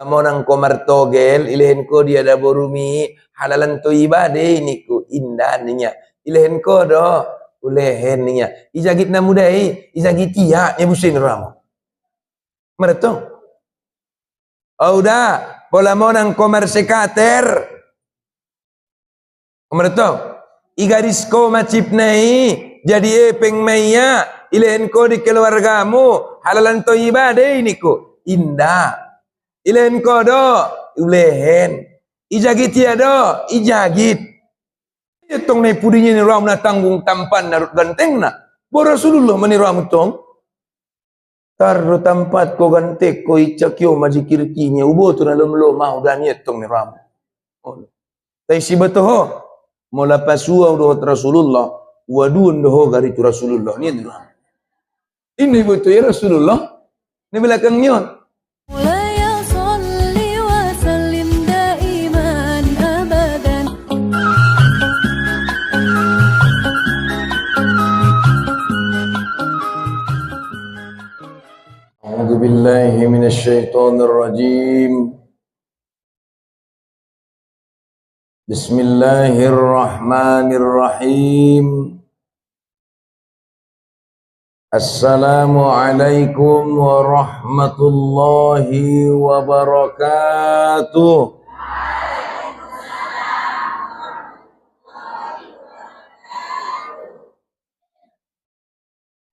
Monang ko martogel ilehen ko dia da borumi halalan to ibade niku indahnya ilehen ko do ulehen niya ijagit na mudai ijagit ya busin ramo merto auda pola monang ko marsekater merto igaris ko macip nai jadi epeng maya ilehen ko di keluargamu halalan to ibade niku indah ilen kodo ulehen ijagit ya do ijagit itong nai pudinya ni ram na tanggung tampan narut ganteng na bo Rasulullah mani ram tong tarro tampat ko gante ko icakyo majikir kinya ubo tu na lomlo mau dan itong ni ram tai si betoho mola pasua do Rasulullah wadun do gari tu Rasulullah ni ram ini betul ya Rasulullah ni belakang nyon أعوذ بالله من الشيطان الرجيم بسم الله الرحمن الرحيم السلام عليكم ورحمة الله وبركاته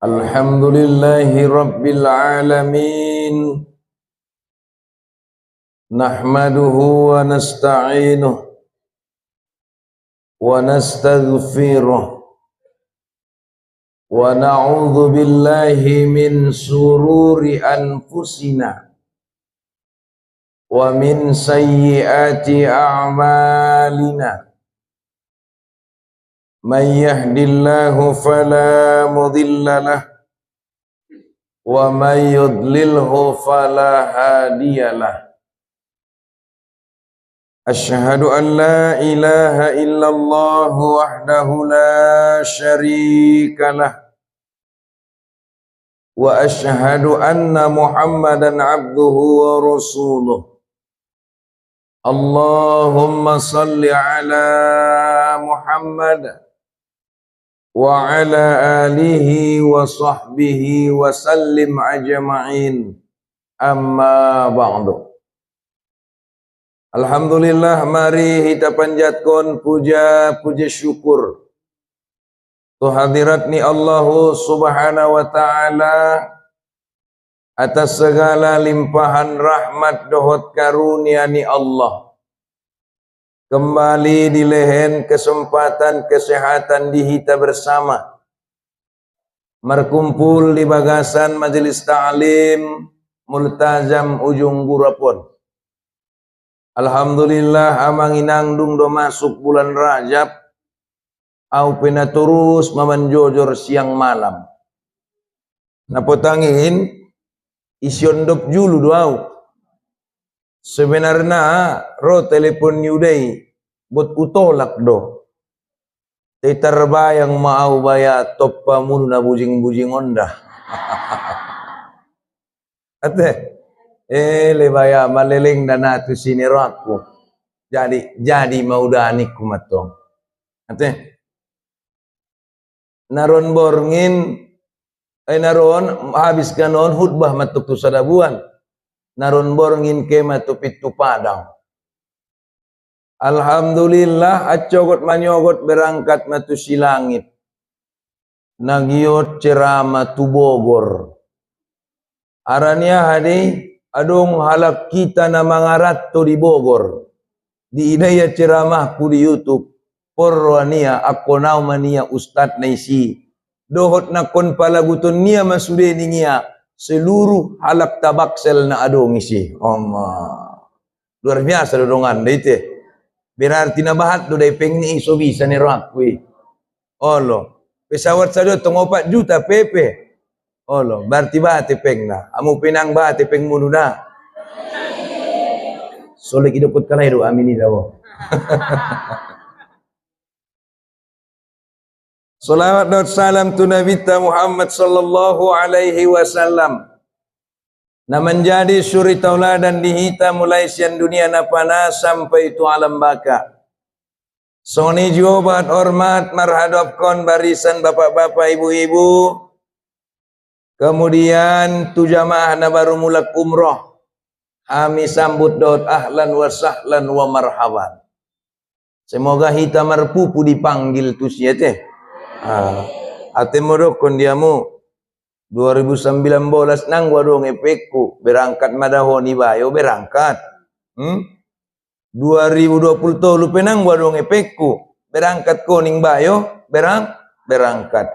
Alhamdulillahi Rabbil Alamin Nahmaduhu wa nasta'inuh wa nastaghfiruh wa na'udhu billahi min sururi anfusina wa min sayyiati a'malina Man yahdillahu fala mudilla lah wa man yudlilhu fala hadiyalah Asyhadu an la ilaha illallah wahdahu la syarikalah wa asyhadu anna Muhammadan abduhu wa rasuluh Allahumma salli ala Muhammad wa ala alihi wa sahbihi wa sallim ajma'in amma ba'du Alhamdulillah mari kita panjatkan puja syukur tu hadirat ni Allah subhanahu wa ta'ala atas segala limpahan rahmat dohot karunia ni Allah kembali di lehen kesempatan kesehatan di kita bersama berkumpul di bagasan majelis ta'lim multazam ujung gurapon Alhamdulillah amang inangdung do masuk bulan Rajab au pena terus memanjojor siang malam napotangin isyondop julu doau sebenarnya ro telepon nyudai buat utolak do terbayang mau baya toppa mulu na bujing-bujing onda ate lebaya maleleng danatu sinero aku jadi mau danik kumatong ate naron borngin naron habis kanon khutbah matuk tu sadabuan naron borngin kema tu pitu padang Alhamdulillah acogot manyogot berangkat matu silangit nagiot ceramah tu Bogor arania hadi adong halap kita na mangarat to di Bogor di idaya ceramahku di YouTube porwania ako naumania ustad naisi dohot na kon palaguton niya masudeni niya seluruh halak tabaksel na adong isi Allah luar biasa dodongan dite berarti na bahat do day pengni iso bisa ni rakwi olo pesawat sa do tong 4 juta pepe olo berarti bahati pengna amu pinang bahati peng munu na solik idukut kalay do amini daw Salawat dan salam tu Nabi Muhammad sallallahu alaihi wasallam Nah menjadi suri tauladan dihita mulai sian dunia napana sampai itu alam baka. Soni jawabat hormat marhadapkan barisan bapak-bapak ibu-ibu. Kemudian tu jamaah na baru mulak umroh. Kami sambut dot ahlan wa sahlan wa marhaban. Semoga hita marpupu dipanggil tu siete. Ate modokon diamu 2019 nang wadong epekku berangkat madahoni bayo berangkat. 2020 lupa nang wadong epekku berangkat koning bayo berangkat.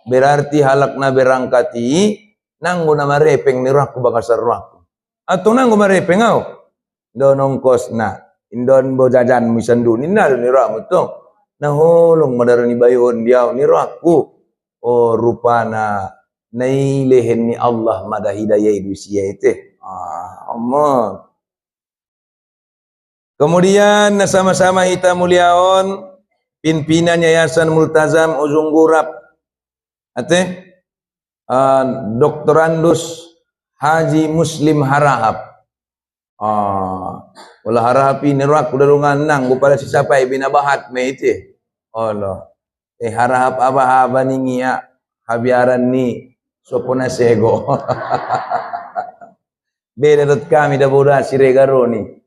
Berarti halakna berangkati nang guna marepeng niraku bakasar raku. Atau nang guna marepeng au. Donong kosna indon bojajan misandun inna niramu tong. Naholong madarani bayon diaw niraku. Oh rupana nailehen ni Allah mada hidayah idusia itu. Allah. Kemudian sama-sama kita muliaon pimpinan Yayasan Multazam Ujung Gurap. Dr. Andus Haji Muslim Harahap. Wala harahap ini rak udah lungan nang gupala si siapa binabahat me itu. Allah. Harahap apa ningia habiaran ni sopona sego. Beda dot kami dah boda si regaro ni.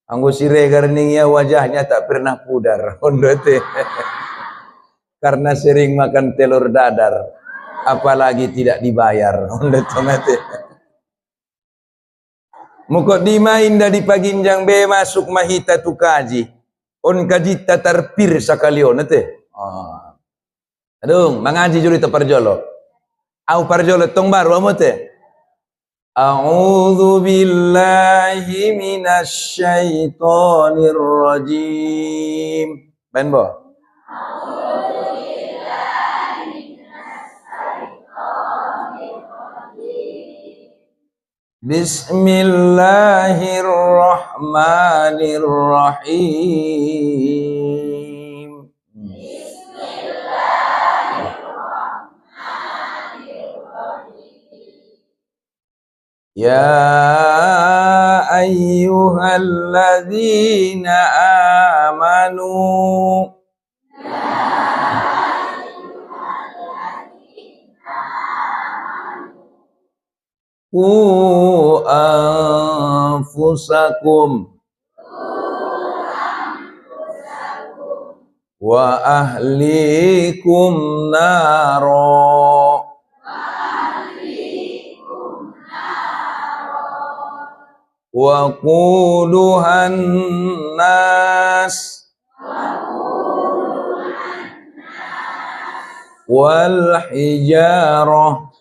Anggo si regar ningia wajahnya tak pernah pudar. Ondote. Karena sering makan telur dadar. Apalagi tidak dibayar. Ondote mate. Mukodima indah di paginjang be masuk mahita tu kaji. On kaji tatarpir sakalion nate. Aduh, mengaji juri tu parjolo. Au parjolo tong baru amote. A'udzu billahi minasy syaithanir rajim. Ben bo. Bismillahirrahmanirrahim. Ya ayyuhalladzina amanu qu anfusakum wa ahlikum naro wa quduhan nas wal hijarah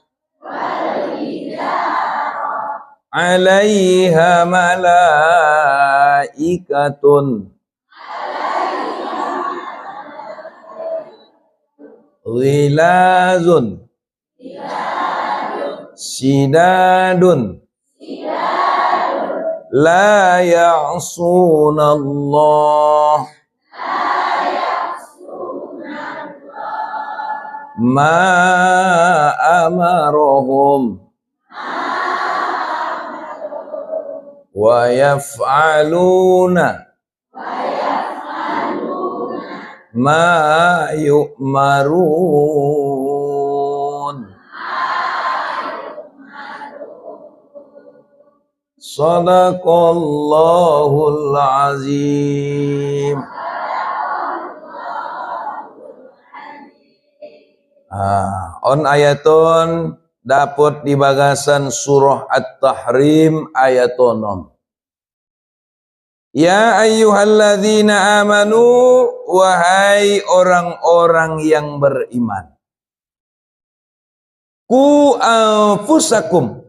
alaiha malaikatun ghilazun sidadun la ya'sunallah ma amarahum wa yaf'aluna ma yu'marun. Sadaqallahul azim. On ayaton dapat di bagasan surah At-Tahrim ayatonom. Ya ayyuhalladzina amanu, wahai orang-orang yang beriman. Ku anfusakum,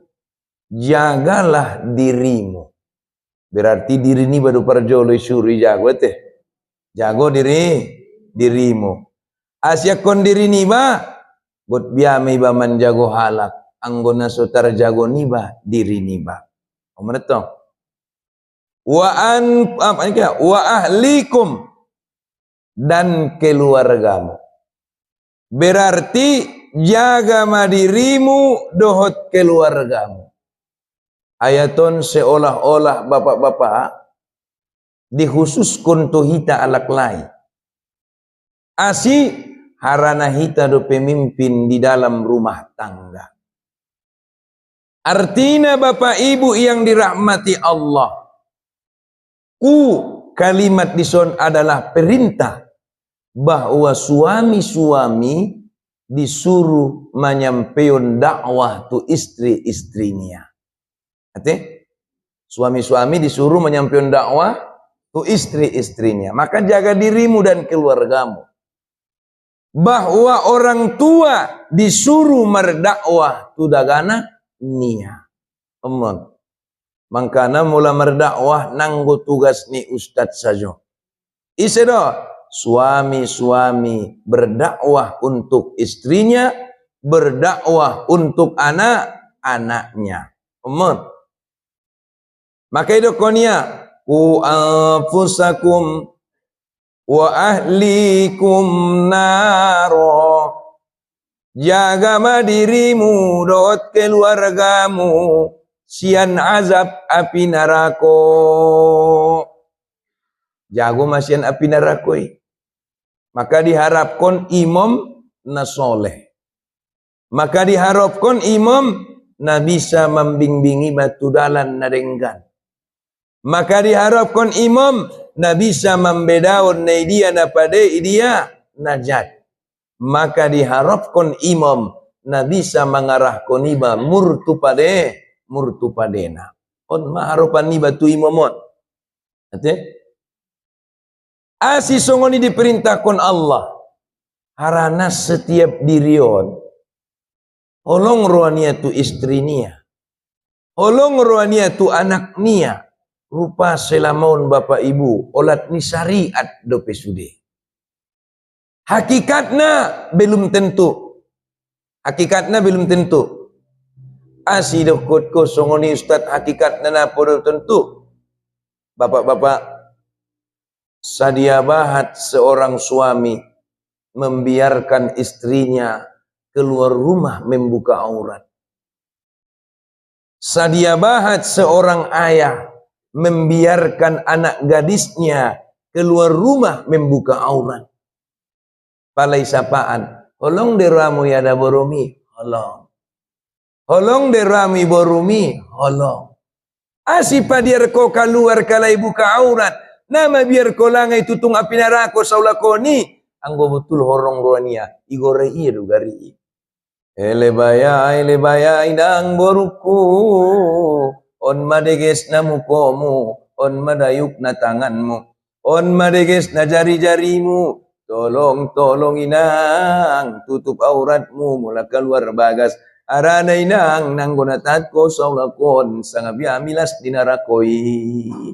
jagalah dirimu. Berarti diri ini baru perjoloi suri jago teh. Jago dirimu. Asyakon diri ni ba, but biami ba menjago halak. Anggona sutar jago ni ba, diri ni ba. Omeneto. Wa ahlikum, dan keluargamu. Berarti jaga dirimu dohot keluargamu. Ayaton seolah-olah bapak-bapak dikhususkan tu hita alak lai. Asi harana hita do pemimpin di dalam rumah tangga. Artinya bapak ibu yang dirahmati Allah, kalimat dison adalah perintah bahwa suami-suami disuruh menyampaikan dakwah tu istri-istrinya. Artinya suami-suami disuruh menyampaikan dakwah tu istri-istrinya. Maka jaga dirimu dan keluargamu. Bahwa orang tua disuruh merdakwah tu dagana nia. Aman. Mangkana mula merdakwah nanggo tugas ni ustaz saja. Isedo suami-suami berdakwah untuk istrinya, berdakwah untuk anak-anaknya. Aman. Maka itu konia ku anfusakum wa ahlikum naro. Jaga dirimu dot keluargamu sian azab api neraka. Jago masian api neraka. Maka diharapkan imam na soleh. Maka diharapkan imam na bisa membimbingi batu dalan na denggan. Maka diharapkan imam na bisa membedaun na dia na pada dia najat. Maka diharapkan imam na bisa mengarahkan iba murtu padena. On maharapan iba tu imamon. Ate? Asi songoni diperintahkan Allah. Harana setiap dirion. Holong rohania tu istrinya. Holong rohania tu anak nia. Rupa selamaun bapak ibu. Olat ni syariat dope sude. Hakikatnya belum tentu. Hakikatnya belum tentu. Asi dokot ko songoni ustaz hakikatnya na podo tentu. Bapak-bapak, sadia bahat seorang suami membiarkan istrinya keluar rumah membuka aurat. Sadia bahat seorang ayah membiarkan anak gadisnya keluar rumah membuka aurat. Palai sapaan, holong deramu yada borumi, holong. Holong derami borumi, holong. Asipa biar kau keluar kalai buka aurat, nama biar kau langai tutung api neraka saulakoni, anggo betul horong roania, igore iya dugari. Elebaya idang boruku, on madeges na mukomu, on madayuk na tanganmu, on madeges na jari-jarimu. Tolong inang, tutup auratmu, mula keluar bagas. Arana inang, nanggonatat ko saulakon, sangabiya milas dinarakoi.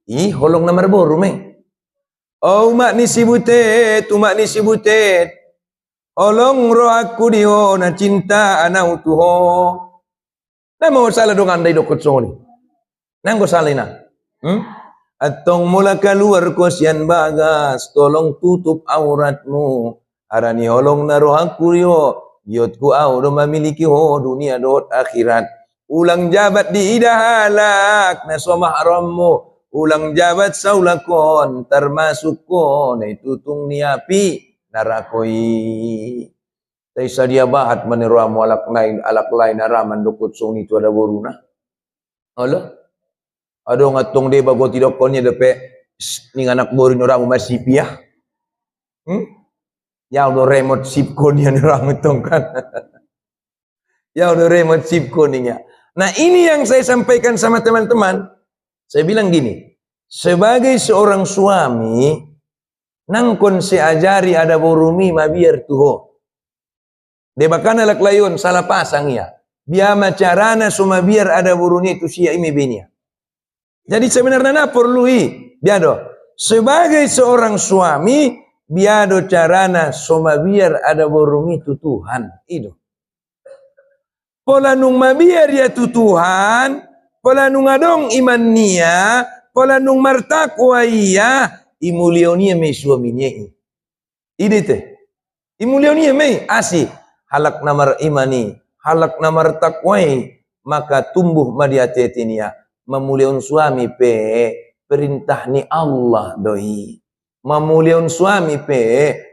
Holong na marboru, me. Oh, umak ni si butet. Holong roh aku dio, na cinta anak utuho. Nama salah dong andai dokot soni. Nanggo salah na. Atong mula keluar ko sian bagas, tolong tutup auratmu. Arani holong na roh aku yo, yotku au do memiliki ho dunia dot akhirat. Ulang jabat di idahalak na somahrammu. Ulang jabat saulakon termasuk ko na itutung niapi narakoi. Taisa dia bahat meniramu alak lain araman dokot song itu ada boruna. Allah. Ado ngatong de bago tidak konnya depe ning anak borin orang masih piah. Ya udah remote sip konya orang utong kan. Ya udah remote sip konya. Nah, ini yang saya sampaikan sama teman-teman. Saya bilang gini, sebagai seorang suami nangkon seajari ada borumi mabiar tuho. De bakana lak layon salah pasang ya. Biama carana suma biar ada boruni tu sia imi benia. Jadi sebenarnya perlu biado sebagai seorang suami biado carana soma biar ada borumi tu Tuhan itu. Pola nung mabiar ya tu Tuhan, pola nung adong iman nia, pola nung martakwa iya, imulionia me suaminya. Ini teh. Imulionia me asi halak namar imani, halak namar takwai, maka tumbuh madiatetinia memuliaun suami perintah ni Allah doi. Memuliaun suami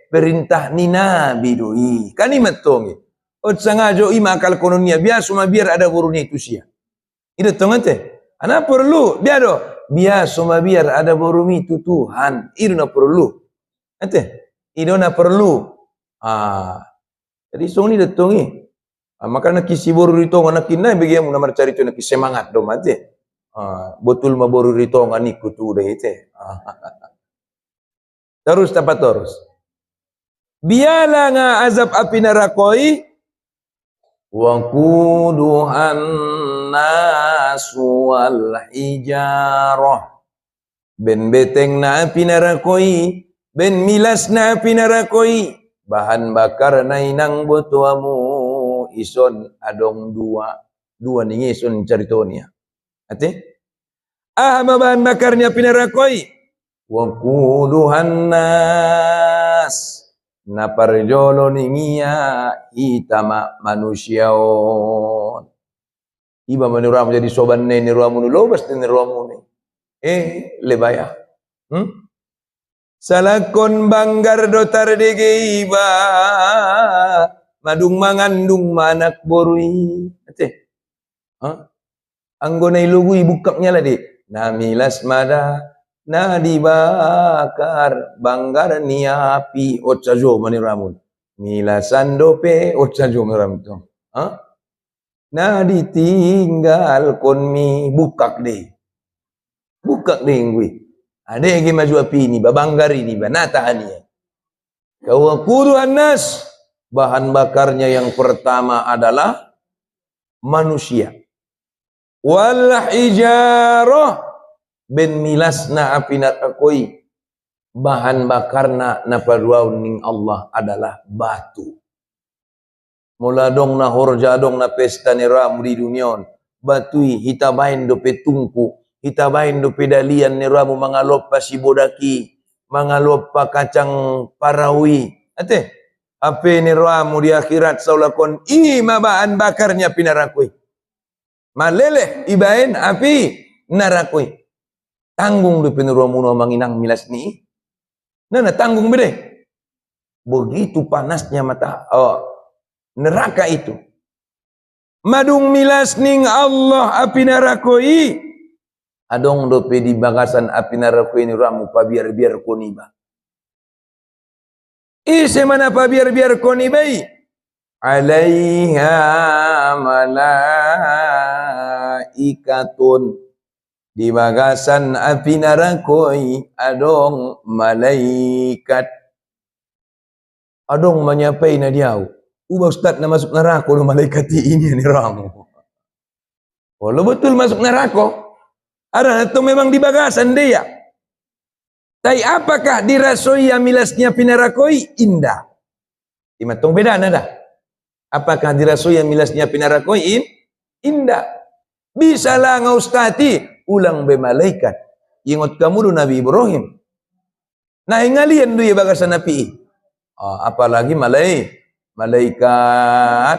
perintah ni Nabi doi. Kan ini matongi. Ot sangajo ima akal kononia biasa biar ada burunya itu sia. Itu tongate. Ana perlu biado biasa biar ada burumi itu Tuhan. Itu na perlu. Ate. Itu na perlu. Jadi song ni datongi. Maka nak kisi boru rito nak kinai bagi yang nak cari tu nak semangat dom ate. Betul ma boru rito ngani kutu deh ite. Terus dapat terus. Biarlah nga azab api nerakoi wa quduhan nasu wal hijarah. Ben beteng na api nerakoi, ben milas na api nerakoi. Bahan bakar na inang butuamu ison adong dua ning ison caritonia. Ate? Bahan bakarnya api nerakoi. Wa quduhan nas na parjolo ningia itama manusiaon. Iba menuramu jadi soban ne niramu lobas ne niramu ne. Lebaya. Salakon banggar dotar dege iba madung mangandung manak borui. Ate. Anggona ilugui bukaknya lah di. Namilas mada na dibakar banggar ni api otsajo maniramun milasan dope otsajo maniram tu na ditinggal kon mi bukak deh ngui ade ge maju api ni babanggar ini banata ani kau kuduhan nas bahan bakarnya yang pertama adalah manusia wal hijarah ben milasna api narakoi bahan bakarna napaduaun ning Allah adalah batu. Mula dong na horja dong na pesta ni ramu di dunion batui hitabain dope tungku hitabain dope dalian ni ramu mangalop pa sibodaki mangalop pa kacang parawi ate ape ni ramu di akhirat saulakon ima bahan bakarnya pinarakoi maleleh ibain api narakoi tanggung di penuramuno manginang milas ni. Nana tanggung bede. Begitu panasnya mata neraka itu. Madung milas ning Allah api narakoi. Adong dope di bagasan api narakoi ni ramu pa biar koniba. Ise mana pa biar konibai. Alaiha malaikatun. Di bagasan api narakoi adong malaikat adong menyapai na diau ustaz na masuk neraka lo malaikat ini ni ramu lo betul masuk neraka ada itu memang di bagasan dia tapi apakah dirasoi milasnya api narakoi indah imatong beda nada apakah dirasoi milasnya api narakoi indah bisa lah ngaustati ulang be malaikat ingat kamu do Nabi Ibrahim nah ingalian do ya bagasan api apalagi malaikat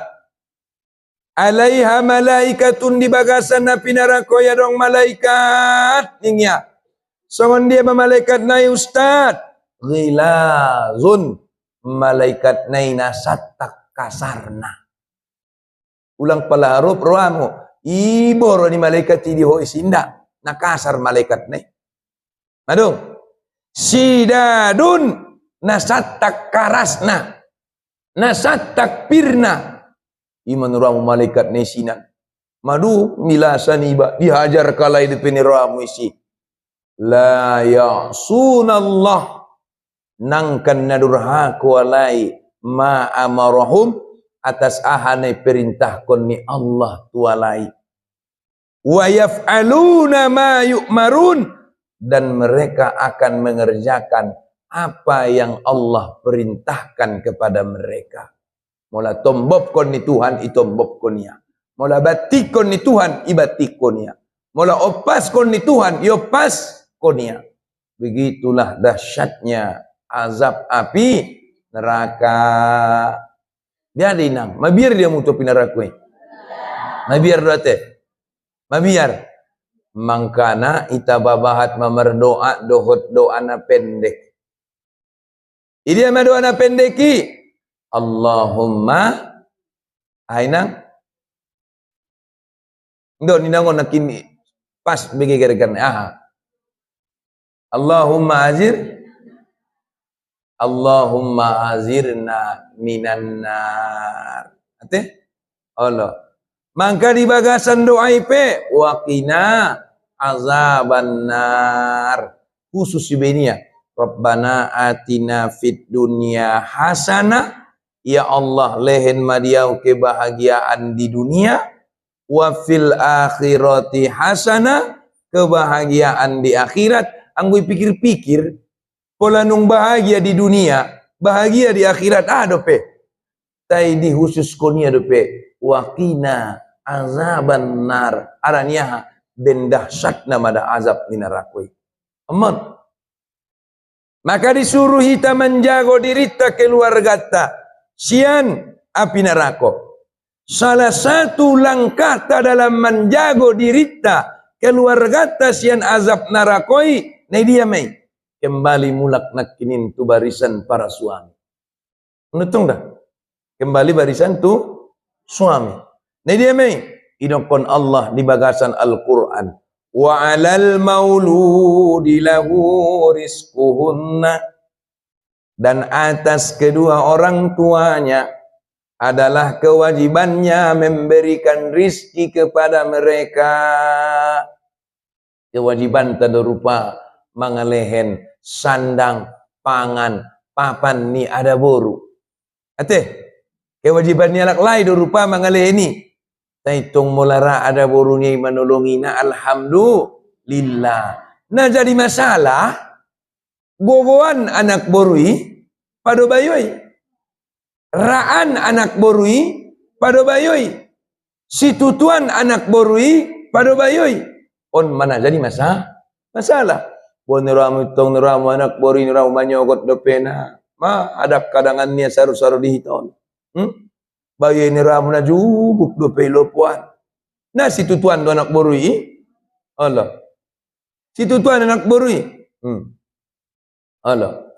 alaiha malaikatun di bagasan api neraka ya dong malaikat ningya songon dia malaikat nai ustad ghilazun malaikat nai nasatak kasarna ulang pala harup roamo iboro ni malaikat di ho isinda nakasar malaikat nih. Madung. Sidadun nasatak karasna. Nasatak pirna. Iman ramu malaikat nih sinan. Madu milasan iba dihajar kalai di peniramu isi. La ya'sunallah nangkan nadurhaku alai ma amarahum atas ahane perintah koni Allah tualai. Wa yaf'aluna ma yu'marun dan mereka akan mengerjakan apa yang Allah perintahkan kepada mereka. Mula tombop kon ni Tuhan itombop konia. Mula batik kon ni Tuhan ibatik konia. Mula opas kon ni Tuhan iopas konia. Begitulah dahsyatnya azab api neraka. Biar dinang, mabir dia mutu pinarakuin. Mabiar doate. Mabiar. Mangkana ita babahat mamerdoa dohot doana pendek. Ini ama doana pendeki. Allahumma ainang. Ndo ninangon nakini pas bagi gara-gara. Allahumma azirna minan nar. Ate? Allah. Mangka di bagasan doa ipe waqina azaban nar. Khusus ibenia. Rabbana atina fid dunya hasanah. Ya Allah lehen madiau kebahagiaan di dunia. Wa fil akhirati hasanah. Kebahagiaan di akhirat. Anggo pikir-pikir. Pola nung bahagia di dunia. Bahagia di akhirat. Dope. Tai di khusus konia dope. Waqina azaban nar. Araniaha bendahsyatna mada azab ni nerakoi. Amat. Maka disuruh kita menjaga dirita keluarga ta. Sian api neraka. Salah satu langkah ta dalam menjaga dirita keluarga ta sian azab nerakoi. Nah dia mai. Kembali mulak nakinin tu barisan para suami. Menutung dah. Kembali barisan tu suami. Nah dia mai. Idokon Allah di bagasan Al-Quran. Wa 'alal mauludi lahu rizquhunna. Dan atas kedua orang tuanya adalah kewajibannya memberikan rizki kepada mereka. Kewajiban tanda rupa mangalehen sandang, pangan, papan ni ada boru. Ate, kewajibannya lak lai do rupa mangalehen ni. Taitung mulara ada borunya menolongina alhamdulillah. Nah jadi masalah gogoan anak borui pado bayoi. Raan anak borui pado bayoi. Situtuan anak borui pado bayoi. On mana jadi masalah. Bon niramu tong niramu anak borui niramu manyogot do pena. Ma adap kadangannya saru-saru dihiton. Bayi niramu na jubuk do pelo puan. Nah situtuan do anak borui. Allah. Situtuan anak borui. Allah.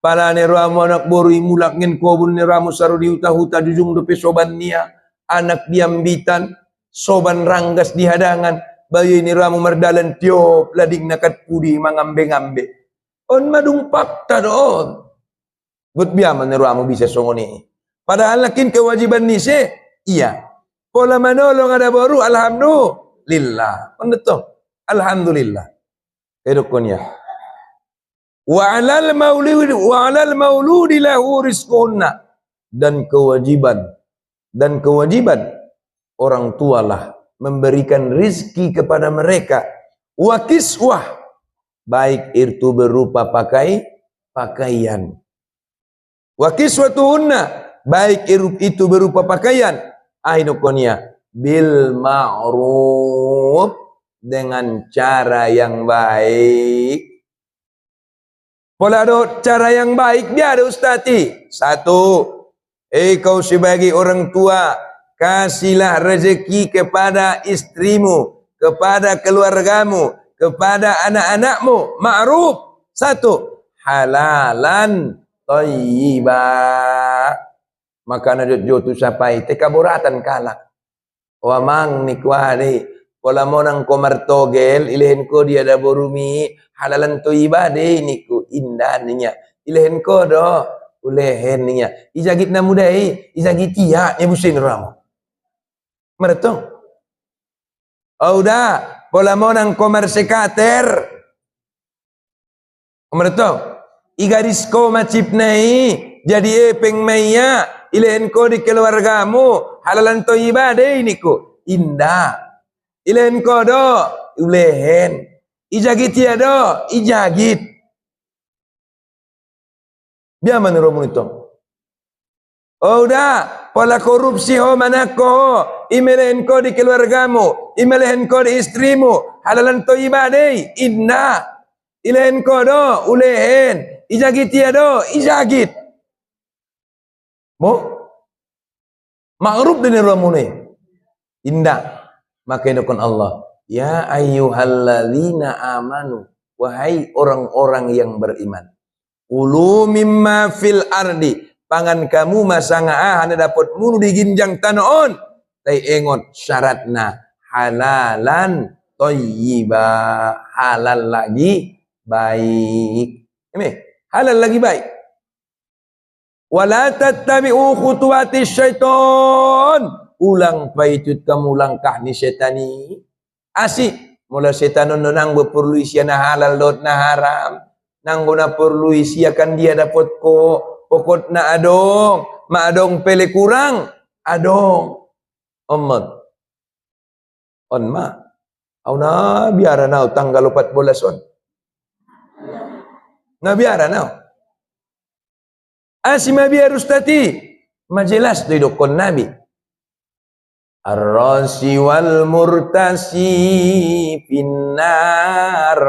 Pala niramu anak borui mulak ngin kobun niramu saru dihuta-huta jujung do pe soban nia. Anak diambitan. Soban ranggas di hadangan. Bayi niramu merdalan tiop. Lading nakat pudi mangambe-ngambe. On madung fakta doon. Gut biaman niramu bisa songoni. Padahal lakin kewajiban ni se. Iya. Pola manolong ada baru. Alhamdulillah. Menetok. Alhamdulillah. Kedukunya. Wa 'alal mauludi lahu rizquhunna. Dan kewajiban orang tualah memberikan rizki kepada mereka. Wa kiswah, baik itu berupa pakaian. Wa kiswatuhunna, baik itu berupa pakaian. Ainukonia bil ma'ruf, dengan cara yang baik. Pola do cara yang baik dia ada ustati. Satu, kau sebagai orang tua, kasihlah rezeki kepada istrimu, kepada keluargamu, kepada anak-anakmu. Ma'ruf. Satu, halalan thayyibah. Maka najut tu sapai tekaburatan kalak. Wa mang nikwari. Pola monang komar togel, ilehen ko dia ada borumi, halalan thayyibah deh niku indahnya. Ilehen ko do, ulehen niya. Ijagit na mudai, ijagit iya nyebusin ramu. Meretong. Auda, pola monang komar sekater. Meretong. Igaris ko macip nai, jadi epeng maya, ilehen ko di keluargamu, halalan thayyibah deh niku indah. Ilehen ko do, ulehen. Ijagit ya do, ijagit. Biar menurut itu. Oh dah, pola korupsi ho manako, imelen ko di keluargamu, imelen ko di istrimu, halalan thayyibah deh, inna. Ilehen ko do, ulehen. Ijagit ya do, ijagit. Mo? Ma'ruf dengan ramune. Indah. Maka idokon Allah, ya ayyuhalladzina amanu, wahai orang-orang yang beriman. Ulu mimma fil ardi, pangan kamu masanga hana dapat mulu di ginjang tanah on. Tai engot syaratna halalan thayyiba, halal lagi baik. Ini halal lagi baik. Wala tattabi'u khutuwati syaiton. Ulang paitut kamu langkah ni syetani. Asik. Mula setan nang berperlu isiana halal dot na haram. Nang guna perlu isiakan dia dapat ko. Pokok na adong. Ma adong pele kurang. Adong. Omad. On ma. Au na biara na tanggal 14 on. Na biara na. Asima biar ustati. Majelas tu dokon Nabi. Ar-rasi wal murtasi finnar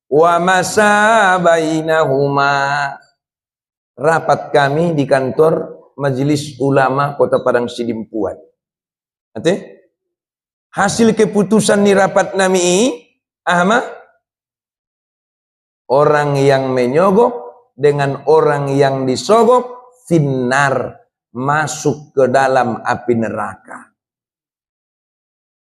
wa masa bainahuma. Rapat kami di kantor Majelis Ulama Kota Padang Sidimpuan. Nanti hasil keputusan ni rapat nami ahma orang yang menyogok dengan orang yang disogok finnar, masuk ke dalam api neraka.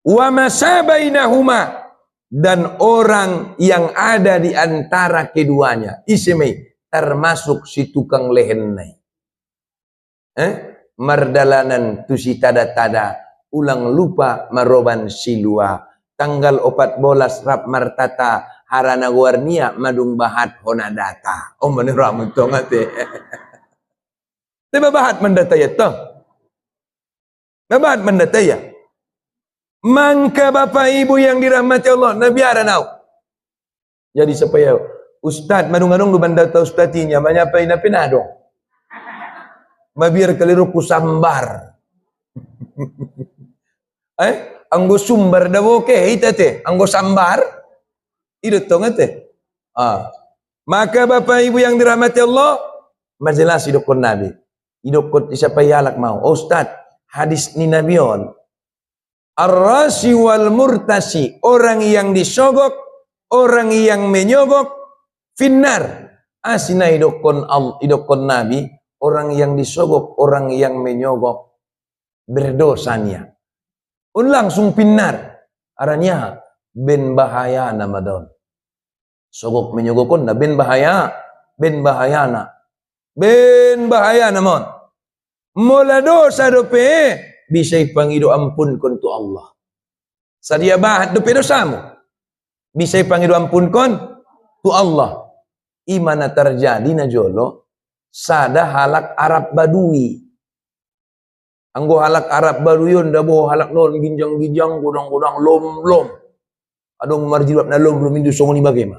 Wa masabainahuma, dan orang yang ada di antara keduanya isme termasuk si tukang lehenai. Mardalanan tu si tada-tada ulang lupa maroban silua tanggal 14 rap martata harana warnia madung bahat honadata. Oh meneramu tong ate. Tiba bahat mendata ya toh. Bahat mendata ya. Mangka bapak ibu yang dirahmati Allah, Nabi aranau. Jadi supaya ustad madung-madung du mendata ustatinya banyak pindah-pindah dong. Mabir keliru kusambar. Anggo sumber dawo ke itate, anggo sambar. Itu tongate. Maka bapak ibu yang dirahmati Allah, majelas idokon Nabi. Idokon siapa yalak mau. Oh, Ustaz, hadis ni Nabi on. Ar-rasi wal murtasi, orang yang disogok, orang yang menyogok, finnar. Asina idokon Nabi, orang yang disogok, orang yang menyogok, berdosanya. Langsung finnar. Aranya ben bahaya nama don. Sogok menyogokon na ben bahaya na. Ben bahaya namon. Mula dosa dope bisa ipangido ampun kon tu Allah. Sadia bahat dope dosamu. Bisa ipangido ampun kon tu Allah. Imana terjadi na jolo sada halak Arab Badui. Anggo halak Arab Baduyon dabo halak non ginjang-ginjang gudang-gudang lom-lom. Adong marjilap na lom indu songoni bagema.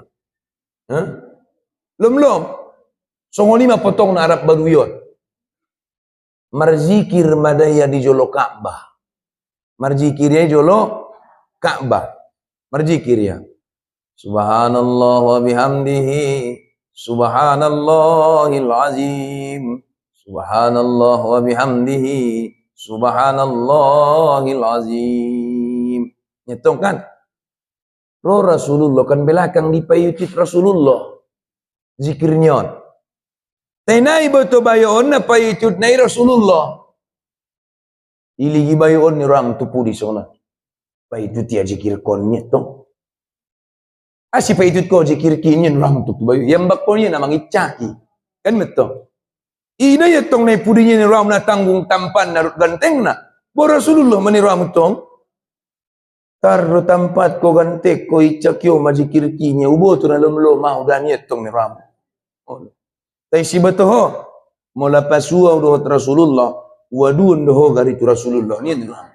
Lom-lom. Songoni ma potong na Arab Baduyon. Marzikir madaya di jolo Ka'bah. Marzikirnya jolo Ka'bah. Marzikir ya. Subhanallah wa bihamdihi. Subhanallahil azim. Subhanallah wa bihamdihi. Subhanallahil azim. Nyetong kan? Roh Rasulullah kan belakang di payutit Rasulullah. Zikirnya. Tenai beto bayon na payutit na Rasulullah. Iligi bayon ni ram tupu di sana. Payutit ya zikir kon nyetong. Asi payutit ko zikir kinyen ram tupu bayon. Yang bakponnya namang icaki. Kan beto. Ina ya tong na pudinya ni ram na tanggung tampan narut ganteng na. Bo Rasulullah mani ram tong. Tarro tempat ko gante ko icakyo majikir kinya ubo tu na lomlo mau dan yetong ni ram. Tai si betoho mula pasua do Rasulullah wadun do gari tu Rasulullah ni ram.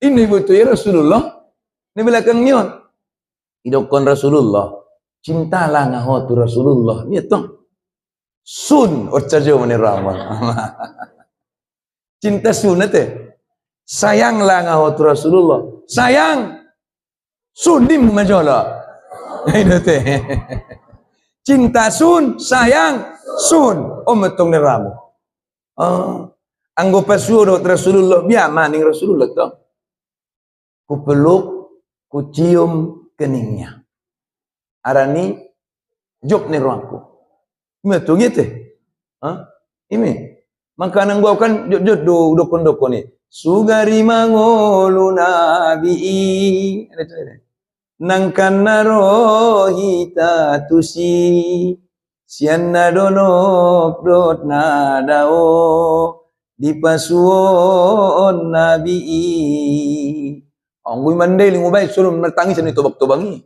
Ini betul ya Rasulullah. Ni belakang nyon. Idokon Rasulullah. Cintalah ngaho tu Rasulullah ni tong. Sun orcajo mani ram. Cinta sunate. Sayanglah ngaho tu Rasulullah. Sayang sunim majola. Itu teh. Cinta sun, sayang sun. Metong ni ramu. Anggo pasuo Rasulullah biar maning Rasulullah tu. ku peluk, ku cium keningnya. Arani jok ni ruangku. Betul gitu. Ini makanan gua kan jod dokon ni. Sugari mangolu nabi. Nangkan narohita tusi. Sianna donok dot nadao. Dipasuon nabi. Anggoy mandeling ubay suruh mertangis ni tobak-tobangi.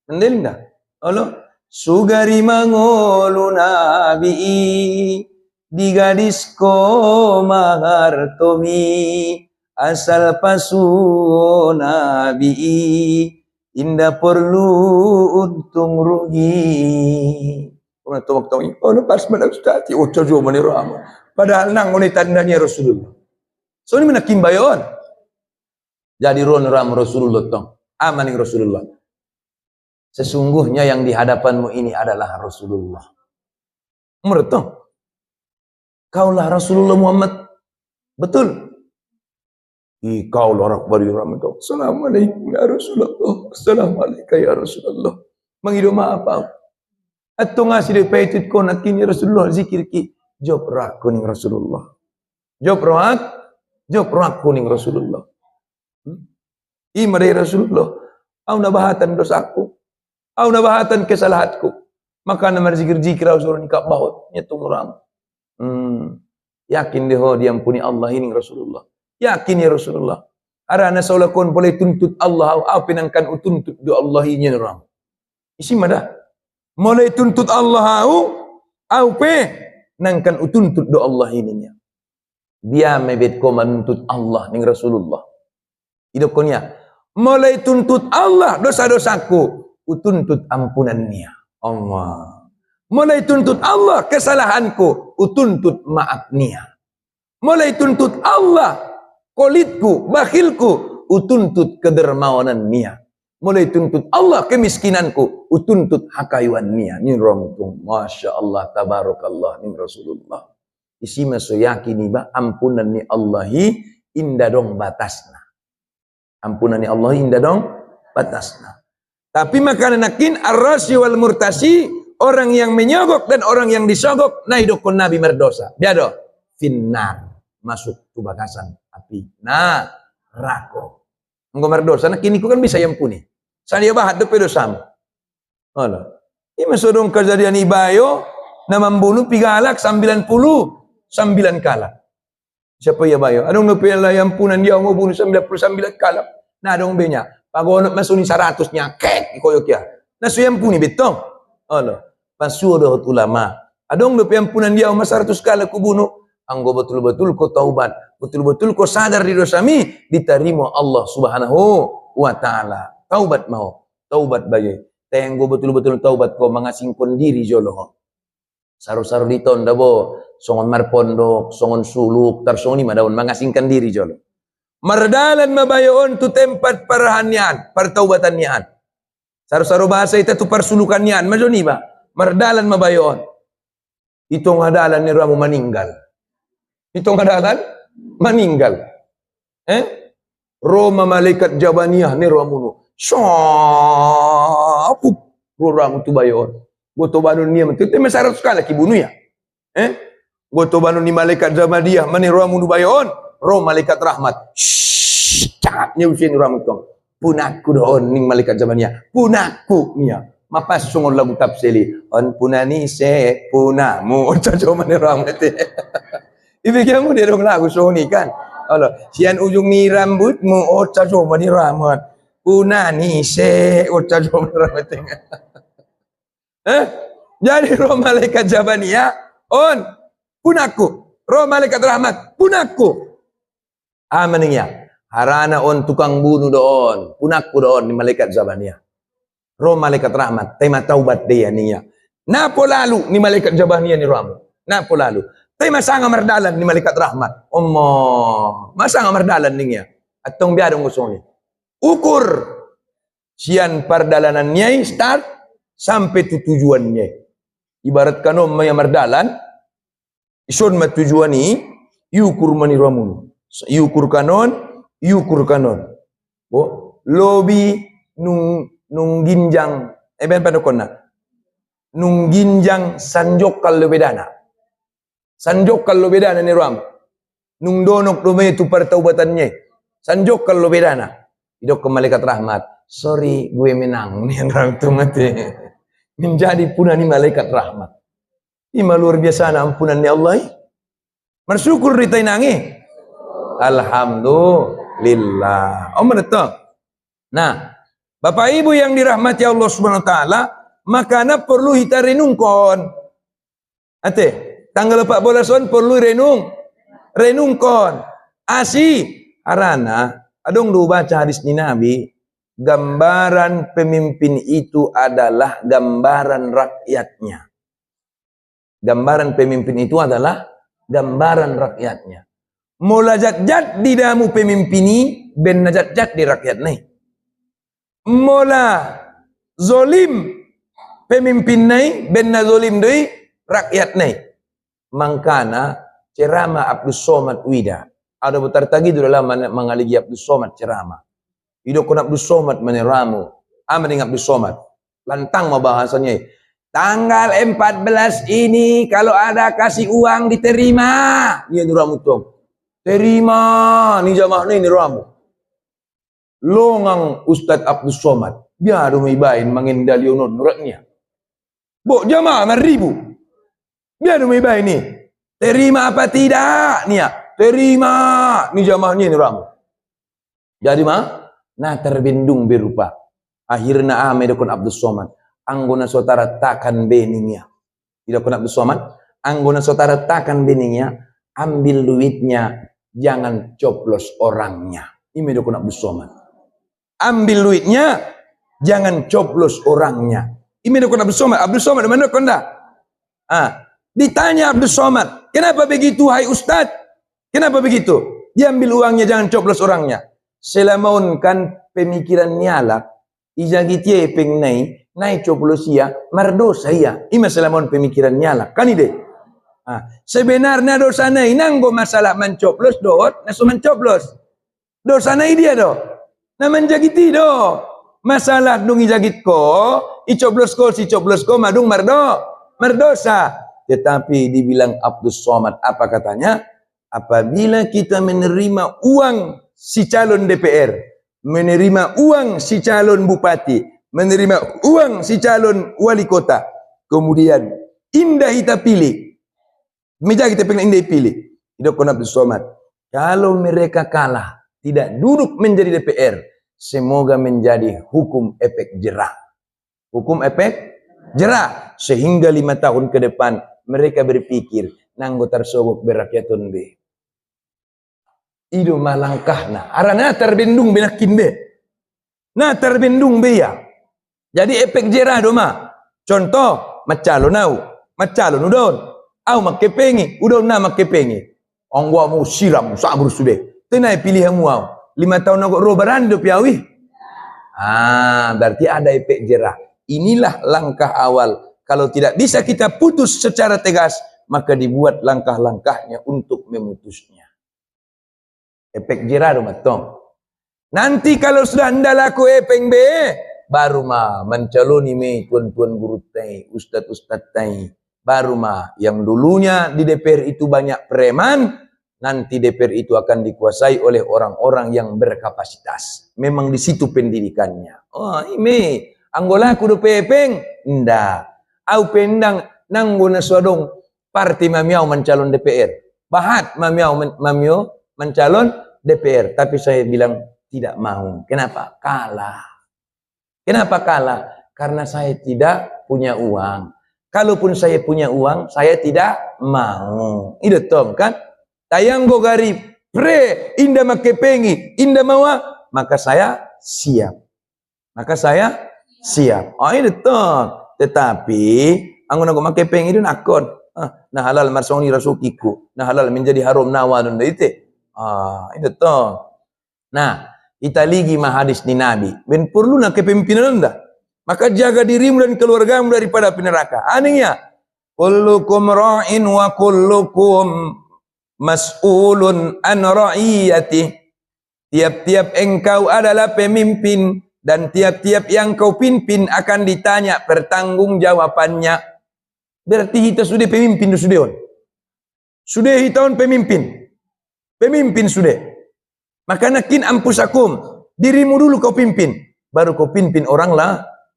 Mandeling dah. Allah sugari mangolu nabi di gadisku mahartomi asal pasu nabi indah perlu untung rugi. Kena tobak-tobangi. Oh lepas mana ustaz? Oh cojo menirama. Padahal nang ni tandanya Rasulullah. So ni menakim bayon. Jadi ron ram Rasulullah tong. Amaning Rasulullah. Sesungguhnya yang di hadapanmu ini adalah Rasulullah. Mertong. Kaulah Rasulullah Muhammad. Betul. Kaulah Rakbari Ramadan. Assalamualaikum ya Rasulullah. Assalamualaikum ya Rasulullah. Menghidup apa? Atau ngasih dia paitit ko nakini Rasulullah zikir ki. Job rak kuning Rasulullah. Job rak kuning Rasulullah. Ima dari Rasulullah. Au nabahatan dosaku. Au nabahatan kesalahatku. Maka nama zikir-zikir Rasulullah nikah bahut. Nyetung orang. Yakin dia diampuni Allah ini Rasulullah. Yakin ya Rasulullah. Arana saulakon boleh tuntut Allah. Au pinangkan utuntut do Allah ini orang. Isi madah. Mulai tuntut Allah au pe nangkan utuntut do Allah ininya. Dia mebet ko menuntut Allah ning Rasulullah. Hidup konya. Mulai tuntut Allah dosa-dosaku. Utuntut ampunannya. Allah. Mulai tuntut Allah kesalahanku. Utuntut maafnya. Mulai tuntut Allah kolitku, bakhilku. Utuntut kedermawanannya. Mulai tuntut Allah kemiskinanku. Utuntut hakayuannya. Ini rongtung. Masya Allah. Tabarakallah. Ini Rasulullah. Isi maso yakini ba ampunan ni Allahi indah dong batasna. Ampunan ni Allah indah dong batasna. Tapi makanan nakin ar-rasi wal murtasi, orang yang menyogok dan orang yang disogok naidokun nabi merdosa. Biado finnar, masuk tu bakasan api. Nah, rako. Engkau merdosa, nah kini ku kan bisa yampuni. Saya bahat depe dosamu. Allah. Ini masudong kejadian ibayo na membunuh pigalak 99 kalak. Siapa ya bayo? Adong depe yampunan dia mau bunuh 99 kalak. Nah adong benya. Pagonot masuni 100 nyakek ikoyok ya. Nasu yampuni betong. Allah. Pasuruh ulama. Adong depe ampunan dia mas 100 kali ku bunuh. Anggo betul-betul ko taubat. Betul-betul ko sadar di dosami. Diterima Allah subhanahu wa ta'ala. Taubat mau. Taubat bayi. Tenggo betul-betul taubat ko mengasingkan diri joloh. Saru-saru di tonda bo. Songon marpondok. Songon suluk. Tarsoni madaun mengasingkan diri joloh. Mardalan mabayon tu tempat perhanian, pertaubatan Saru-saru bahasa itu tu persulukannian. Majoni ba? Mardalan mabayon. Itong hadalan ni ramu meninggal. Itong hadalan meninggal. Roma malaikat Jabaniyah ni ramu. Syapu ramu tu bayon. Goto banun niya itu masarat sekali kibunuh ya. Goto banun ni malaikat Jabaniyah mani ramu nu bayon. Roh malaikat rahmat. Cakapnya usia ni orang utang. Punaku doon ning malaikat zamannya. Punaku niya. Mapas sungon lagu tafsili. On punani se punamu. Caco mana orang itu. Ibu kamu dia dong lagu soni kan. Allah. Sian ujung ni rambutmu. Oh caco mana ramat. Punani se. Oh caco mana ramat. Jadi roh malaikat zamannya. On punaku. Roh malaikat rahmat. Punaku. Amannya harana on tukang bunuh doon punakku doon ni malaikat Jabaniyah roh malaikat rahmat tema taubat dia niya napo lalu ni malaikat Jabaniyah ni ramu napo lalu tema sanga mardalan ni malaikat rahmat masanga mardalan niya atong biadong usoni ukur sian perdalanannya start sampai tujuannya ibarat kanom maya mardalan ison matujuan ni yukur mani ramu yukur kanon Bo, lobi nung ginjang, ben padokon na. Nung ginjang sanjok kalau bedana. Sanjok kalau bedana ni ram. Nung donok dume itu pertaubatannya. Sanjok kalau bedana. Idok ke malaikat rahmat. Sorry, gue menang. Nih yang orang tu mati. Menjadi puna ni malaikat rahmat. Ima luar biasa na ampunan ni Allah. Bersyukur ritai nangi. Alhamdulillah. Betul. Nah, Bapak Ibu yang dirahmati Allah Subhanahu wa taala, makana perlu kita renungkon. Ate, tanggal 14 perlu renungkon. Asi arana adong du baca hadis ni Nabi, gambaran pemimpin itu adalah gambaran rakyatnya. Gambaran pemimpin itu adalah gambaran rakyatnya. Mula jat di damu pemimpini, ben jat di rakyat nih. Mula zolim pemimpin nih, ben zolim doi rakyat nih. Mangkana ceramah Abdul Somad Wida. Ada putar tagi itu dalam mengaligi Abdul Somad ceramah. Hidupkan Abdul Somad meneramu. Aman Abdul Somad. Lantang mau bahasanya. Tanggal 14 ini kalau ada kasih uang diterima. Ini nuramu tong. Terima. Ini jamaah ini nuramu. Longang Ustadz Abdul Somad. Biar umibain mengendali nuratnya. Bok jamaah meribu. Biar umibain ini. Terima apa tidak? Nih ya. Terima. Ini jamaah ini nuramu. Jadi mah. Nah terbendung berupa. Akhirnya Ahmedukun Abdul Somad. Anggona saudara takkan beningnya. Tidak kena Abdul Somad. Anggona saudara takkan beningnya. Ambil duitnya. Jangan coplos orangnya. Ini dokun Abdul Somad. Ambil duitnya. Jangan coplos orangnya. Ini dokun Abdul Somad. Abdul Somad mana konda? Ditanya Abdul Somad. Kenapa begitu hai Ustadz? Kenapa begitu? Dia ambil uangnya jangan coplos orangnya. Selamaun kan pemikiran nyala. Ijagitie peng naik coplos ia, mardosa ia. Ima selamaun pemikiran nyala. Kan ide? Sebenarnya dosa nai nanggo masalah mencoplos doot, nasu mencoplos. Dosa nai dia do. Nah menjagiti do. Masalah dung ijagit ko, icoplos ko, si coplos ko, madung mardosa. Tetapi dibilang Abdul Somad apa katanya? Apabila kita menerima uang si calon DPR, menerima uang si calon bupati, menerima uang si calon wali kota, kemudian indah kita pilih, meja kita pengen indah pilih, hidup Abdul Somad. Kalau mereka kalah, tidak duduk menjadi DPR, semoga menjadi hukum efek jerah. Hukum efek jerah, sehingga 5 tahun ke depan mereka berpikir, nanggo tersogok berakyatun be. Ido malangkahna, arana terbendung benakin be. Nah terbendung be ya. Jadi efek jerah doma. Contoh, macalon au, macalon udon. Au makepengi, udon na makepengi. Ongwa mu siram, sabur sudah. Tenai pilihan mu au. 5 tahun aku robaran do piawi. Berarti ada efek jerah. Inilah langkah awal. Kalau tidak bisa kita putus secara tegas, maka dibuat langkah-langkahnya untuk memutusnya. Efek jerah matong. Nanti kalau sudah anda laku epeng be, baru mah mencaloni me tuan-tuan guru tai, ustad-ustad tai. Baru mah yang dulunya di DPR itu banyak preman, nanti DPR itu akan dikuasai oleh orang-orang yang berkapasitas. Memang di situ pendidikannya. Oh, ini anggola kudu pepeng, ndak. Au pendang nangguna suadong parti mamiau mencalon DPR. Bahat mamiau mencalon DPR, tapi saya bilang tidak mau. Kenapa? Kalah. Kenapa kalah? Karena saya tidak punya uang. Kalaupun saya punya uang, saya tidak mau. Itu tom kan? Tayang go garib, pre, indah makepengi, indah mawa, maka saya siap. Maka saya siap. Oh itu tom. Tetapi, anggun aku makepengi itu nakon. Nah halal marsoni rasukiku. Nah halal menjadi haram nawadun itu. Itu tom. Nah, kita lagi hadis ni Nabi. Ben perlu nak kepemimpinan anda. Maka jaga dirimu dan keluargamu daripada api neraka. Anehnya, kullukum ra'in wa kullukum mas'ulun an ra'iyati. Tiap-tiap engkau adalah pemimpin dan tiap-tiap yang kau pimpin akan ditanya pertanggungjawabannya. Berarti kita sudah pemimpin sudah. Sudah kita pemimpin. Pemimpin sudah. Maka nakin ampusakum, dirimu dulu kau pimpin, baru kau pimpin orang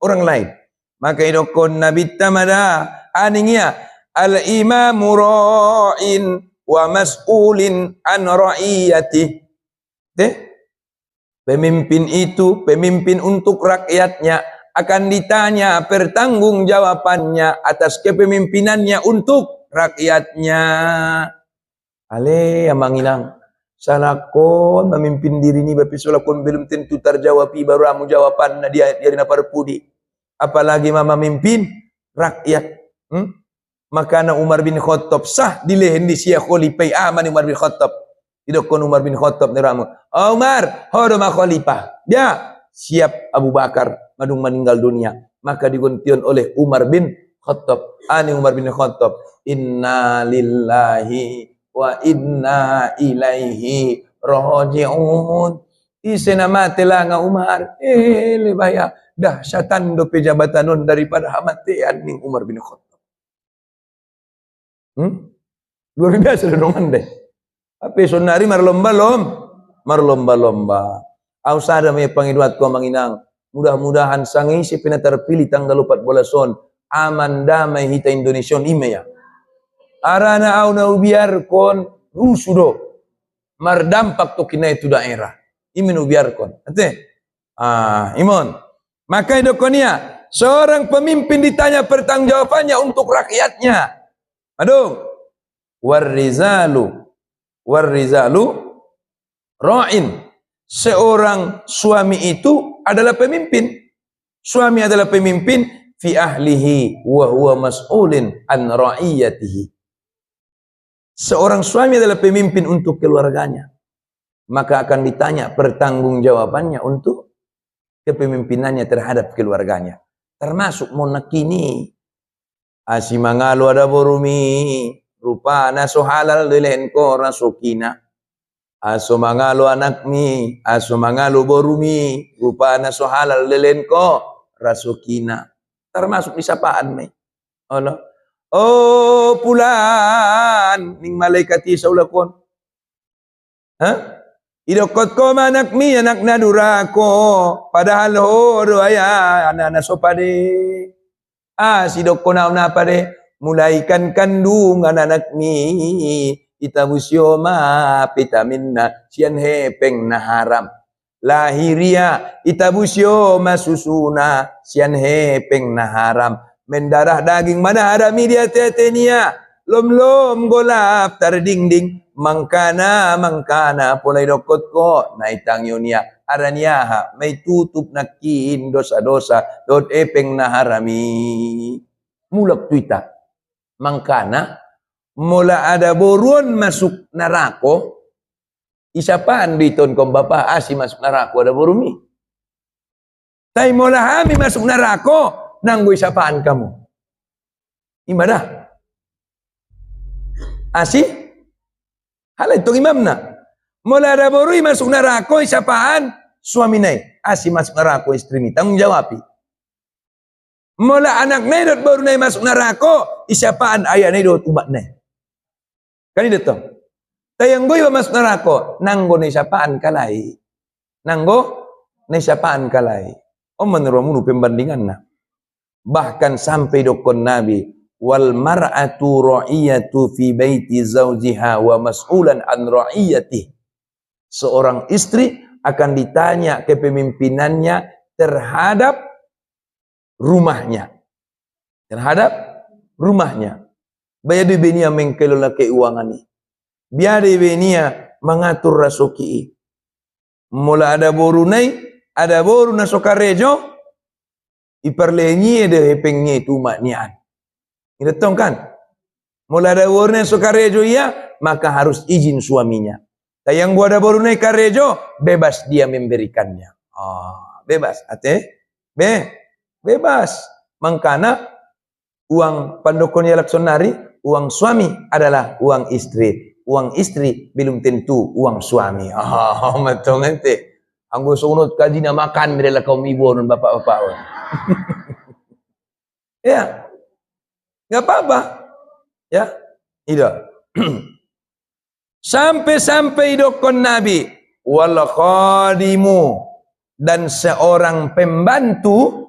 lain. Maka idokon Nabi tamada aningnya al-imamu ra'in wa mas'ulin an ra'iyati. Pemimpin itu pemimpin untuk rakyatnya, akan ditanya pertanggungjawabannya atas kepemimpinannya untuk rakyatnya. Ale amanginang salakon memimpin diri ni bapi sulakon belum tentu terjawabi baru amu jawaban dia dina parpudi. Apalagi mama mimpin rakyat. Maka Umar bin Khattab sah dilehen di sia khalifah aman Umar bin Khattab. Tidak kon Umar bin Khattab ni ramu. Umar, hodo ma khalifah. Dia siap Abu Bakar madung meninggal dunia. Maka digontion oleh Umar bin Khattab. Ani Umar bin Khattab, inna lillahi wa inna ilaihi raji'un. Isena matilah nga Umar. Lebaya dahsyatan do pejabatanon daripada hamatian ning Umar bin Khattab. Luar biasa dongan deh. Tapi sonari marlomba-lomba. Ausada may pangiduat ko manginang. Mudah-mudahan sangi si terpilih tanggal 14 son. Aman damai hita Indonesia imeya. Arana au na ubiarkon rusudo. Mardampak to kina itu daerah. Imin ubiarkon. Ate. Imon. Maka idokonia, seorang pemimpin ditanya pertanggungjawabannya untuk rakyatnya. Aduh. Warrizalu ra'in. Seorang suami itu adalah pemimpin. Suami adalah pemimpin fi ahlihi wa huwa mas'ulin an ra'iyatihi. Seorang suami adalah pemimpin untuk keluarganya. Maka akan ditanya pertanggungjawabannya untuk kepemimpinannya terhadap keluarganya. Termasuk monakini. Asimangalo ada borumi. Rupana sohalal dilen ko rasukina. Aso mangalo anakmi, aso mangalo borumi, rupana sohalal dilen ko rasukina. Termasuk di sapaan may. Oh pulan ning malaikat isaulakon. Idokot ko manakmi anak na durako. Padahal horo aya anak sopade. Sidok ko na pade. Mulaikan kandungan anak mi itabusyoma vitaminna sian hepeng na haram. Lahiria itabusyoma susuna sian hepeng na haram. Mendarah daging mana harami dia tetenia. Lom golap tardingding. Mangkana pulai dokot ko naitang yunia. Araniaha may tutup nakin dosa-dosa. Dot epeng na harami. Mulak tuita. Mangkana mula ada boruan masuk neraka. Isapaan diton kom bapa masuk neraka ada borumi. Tai mula hami masuk neraka nanggo isapaan kamu. Ibadah. Hal itu imamna. Mula ada borui masuk neraka isapaan suami nai. Masuk neraka istri ni tanggung jawab. Mula anak naidot baru naik masuk neraka, isyapaan ayah naidot umat naik. Kan itu tuh. Tayang gue masuk neraka, nanggo isyapaan kalai. Nanggo isyapaan kalai. Menurut pembandingan na. Bahkan sampai dokon Nabi, wal mar'atu ra'iyatu fi baiti zawjiha wa mas'ulan an ra'iyati. Seorang istri akan ditanya kepemimpinannya terhadap rumahnya. Bayar di benia mengkelola keuangan ni. Biar di benia mengatur rasuki. Mula ada boru nai, ada boru na sokarejo, iperlenyi de hepengnya itu maknian. Ini tahu kan? Mula ada boru na sokarejo iya, maka harus izin suaminya. Tayang gua ada boru nai karejo, bebas dia memberikannya. Bebas. Bebas. Mangkana uang pandokonnya laksonari, uang suami adalah uang istri. uang istri belum tentu uang suami. Betul nanti. Anggo sunut kaji na makan bila kaum ibu dan bapak-bapak. Ya, nggak apa-apa. Ya, tidak. Sampai-sampai dokon Nabi wal khadimu, dan seorang pembantu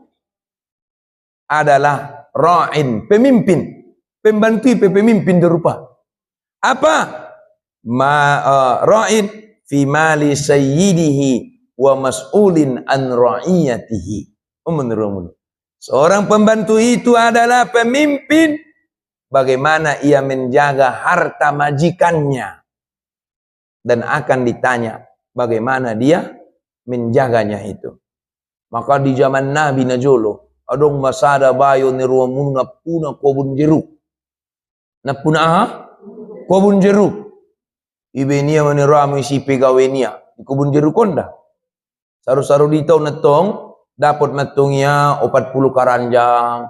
adalah ra'in, pemimpin. Pembantu pemimpin dirupa. Apa? Ra'in fi mali sayyidihi wa mas'ulin an ra'iyatihi. Seorang pembantu itu adalah pemimpin, bagaimana ia menjaga harta majikannya, dan akan ditanya bagaimana dia menjaganya itu. Maka di zaman Nabi najolo adong masada bayo ni ruamun napuna kobun jeruk. Napuna kobun jeruk. Ibenia meniramu isi pegawainya di kobun jeruk konda. Saru-saru ditau netong dapat matungnya 40 karanjang,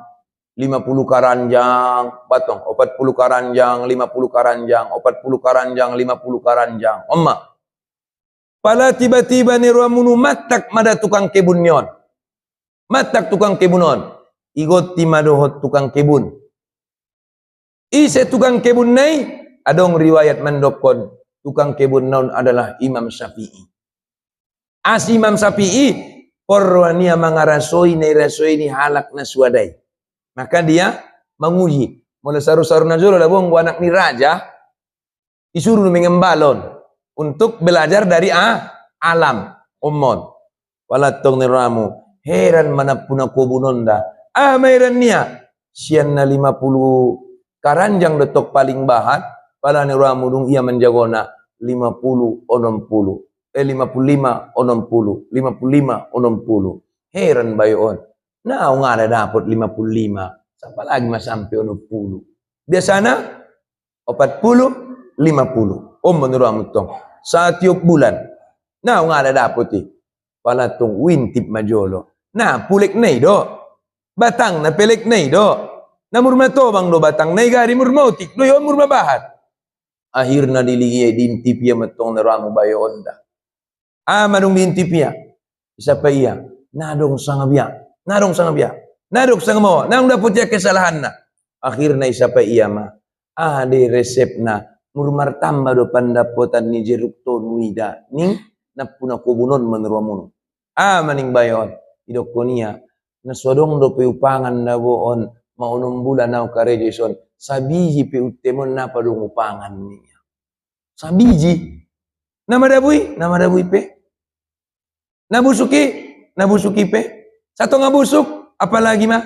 50 karanjang, batong 40 karanjang, 50 karanjang, 40 karanjang, 50 karanjang. Omma. Pala tiba-tiba ni ruamunu matak mada tukang kebun nyon. Matak tukang kebunon. Igot timadohot tukang kebun. Ise tukang kebun nai adong riwayat mendokon tukang kebun non adalah Imam Syafi'i. As Imam Syafi'i porwania mangarasoi ni halak na suadai. Maka dia menguji. Mula saru-saru najolo labong anak ni raja disuruh mengembalon untuk belajar dari alam umon. Walatong ni ramu heran mana puna kubunonda. Mairan niya sian na 50 karanjang detok paling bahat pala ni ramu dung ia menjagona 50 o 60. 55 o 60, 55 o 60. Heran bayon. Nah, nga ada dapat 55. Siapa lagi mas sampai o 60. Biasanya 40, 50. Menurut amutong. Sa tiap bulan. Nah, nga ada dapat pala tong wintip majolo. Nah, pulik nai do. Batang na pelik nai do. Namur matobang do batang nai gari murmotik. Do yon murmabahat. Akhirna diligay dintip ya matong naramu bayon da. Manung diintipia. Isa pa iya. Nadong sangabia. Nadong sangabia. Nadong sangamo. Nang dapat ya kesalahan na. Akhirna isa pa iya ma. Di resep na. Murmar tamba do pandapotan ni jeruk tonuida. Ning napuna kubunon menruamun. Maning bayon. Idok ko niya. Naswadong do piupangan na boon. Maunong bulan na karejeson. Sabiji piutemon na padong upangan niya. Sabiji. Nama dabuy pe. Nabusuki pe. Satu ngabusuk, apalagi mah?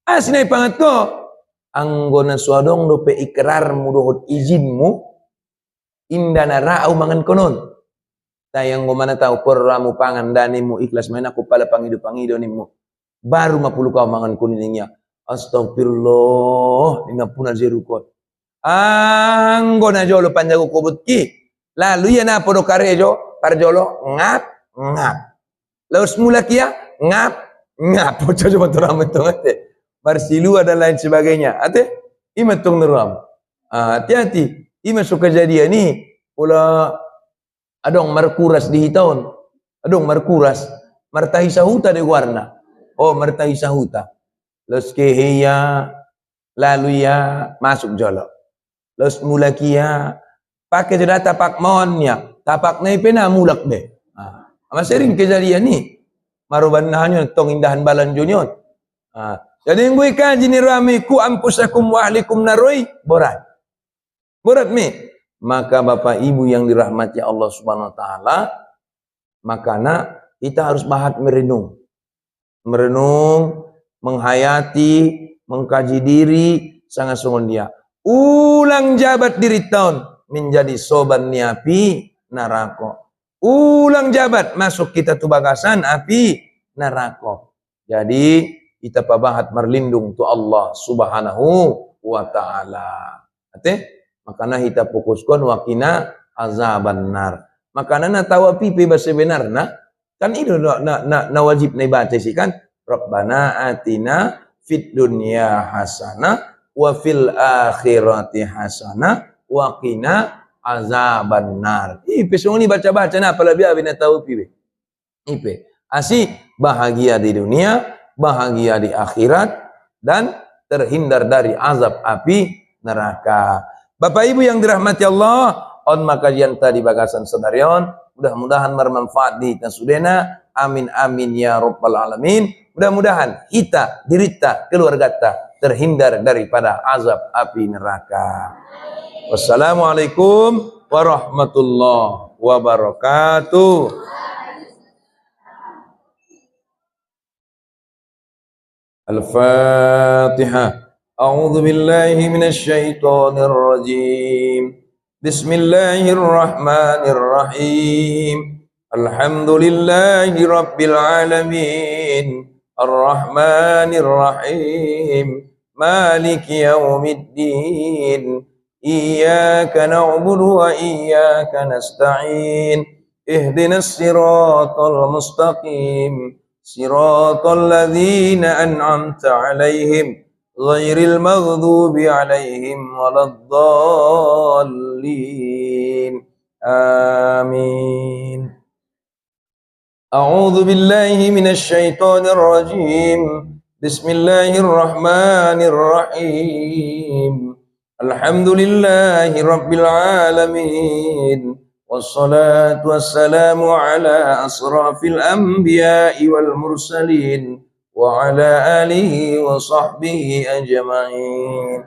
Sinay pangatko. Anggo na suadong do pe ikrar mo dohot izinmu, inda na raaw mangan konon. Tayang mo mana tau porramu pangan dani mo ikhlas main aku pala pangido ni mo. Baru 50 kau mangan kuningnya. Astagfirullah, 50 zerukot. Anggo na jolo panjago kubut ki. Lalu ya na podo karejo parjolo ngap. Lalu semula kia ngap. Coba turam itu ate. Barsilu ada lain sebagainya. Ate ima tung nuram. Hati-hati. Ima suka jadi ni pula adong markuras di hitaun. Adong markuras. Martahi sahuta de warna. Martahi sahuta. Lalu keheya lalu ya masuk jolo. Lalu semula kia pakai sudah tapak monnya, tapak nai pena mulak deh. Ama sering kejadian ni, maruban nahanyo tong indahan balan junyon. Jadi yang gue kaji ni rami ku ampusakum wa ahlikum naroi borat mi. Maka bapak ibu yang dirahmati Allah Subhanahu Wa Taala, makana kita harus bahat merenung, menghayati, mengkaji diri sangat sungguh dia. Ulang jabat diri tahun. Menjadi soban ni api narako. Ulang jabat masuk kita tu bagasan api narako. Jadi kita pabahat merlindung tu Allah Subhanahu Wa Taala. Makana kita fokuskan wakina azaban nar. Makana na tahu api bahasa benar na kan itu na wajib na baca sih kan. Rabbana atina fid dunya hasanah wa fil akhirati hasanah wa qina azaban nar. Ipe sungguh ni baca-baca na pala biar bina tahu pibe. Ipe asih bahagia di dunia, bahagia di akhirat, dan terhindar dari azab api neraka. Bapak Ibu yang dirahmati Allah, on makajian tadi bagasan sedarion, mudah-mudahan bermanfaat di tasudena. Amin amin ya rabbal alamin. Mudah-mudahan kita, dirita, keluarga kita terhindar daripada azab api neraka. Wassalamualaikum warahmatullahi wabarakatuh. الفاتحة. أعوذ بالله من الشيطان الرجيم. بسم الله الرحمن الرحيم. الحمد لله رب العالمين. الرحمن الرحيم. مالك يوم الدين. إياك نعبد وإياك نستعين. اهدنا الصراط المستقيم. صراط الذين أنعمت عليهم غير المغضوب عليهم ولا الضالين. آمين. أعوذ بالله من الشيطان الرجيم. بسم الله الرحمن الرحيم. الحمد لله رب العالمين. والصلاة والسلام على أشرف الأنبياء والمرسلين وعلى آله وصحبه أجمعين.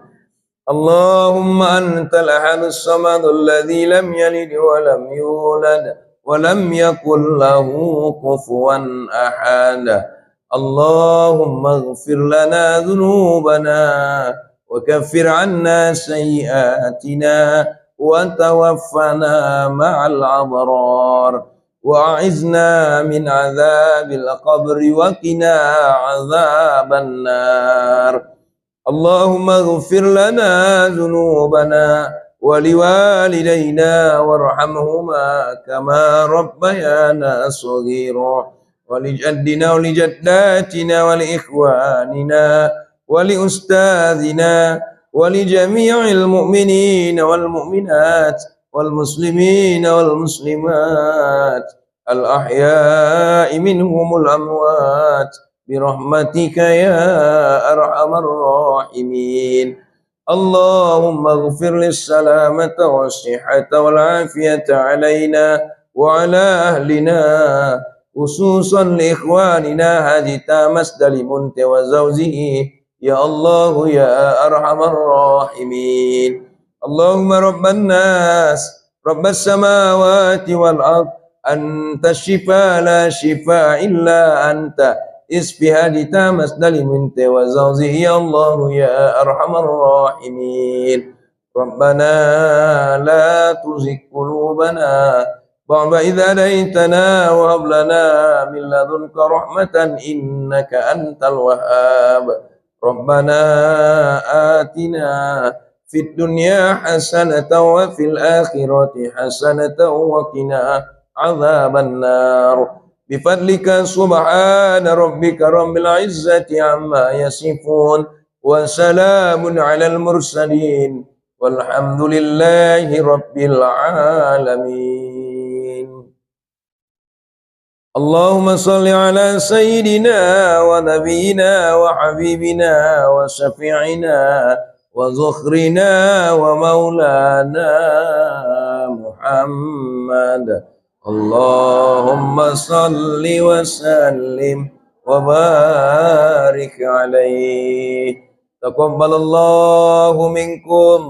اللهم أنت الأحد الصمد الذي لم يلد ولم يولد ولم يكن له كفوا أحد. اللهم اغفر لنا ذنوبنا وكفر عنا سيئاتنا وتوفنا مع الأبرار وأعذنا من عذاب القبر وقنا عذاب النار. اللهم اغفر لنا ذنوبنا ولوالدينا وارحمهما كما ربيانا صغيرا ولجدنا ولجداتنا ولإخواننا ولأستاذنا ولجميع المؤمنين والمؤمنات والمسلمين والمسلمات الأحياء منهم الأموات برحمتك يا أرحم الراحمين. اللهم اغفر للسلامة والصحة والعافية علينا وعلى أهلنا خصوصا لإخواننا هذه تامسدل منت وزوجه يا الله يا أرحم الراحمين. اللهم رب الناس رب السماوات والأرض أنت الشفاء لا شفاء إلا أنت اسفها لتامس منت وزوزه يا الله يا أرحم الراحمين. ربنا لا تزغ قلوبنا بعد إذ هديتنا وهب لنا من لدنك رحمة إنك أنت الوهاب. ربنا آتنا في الدنيا حسنة وفي الآخرة حسنة وقنا عذاب النار. بفضلك سبحان ربك رب العزة عما يصفون وسلام على المرسلين والحمد لله رب العالمين. اللهم صل على سيدنا ونبينا وحبيبنا وشفيعنا وذخرنا ومولانا محمد. اللهم صل وسلم وبارك عليه. تقبل الله منكم.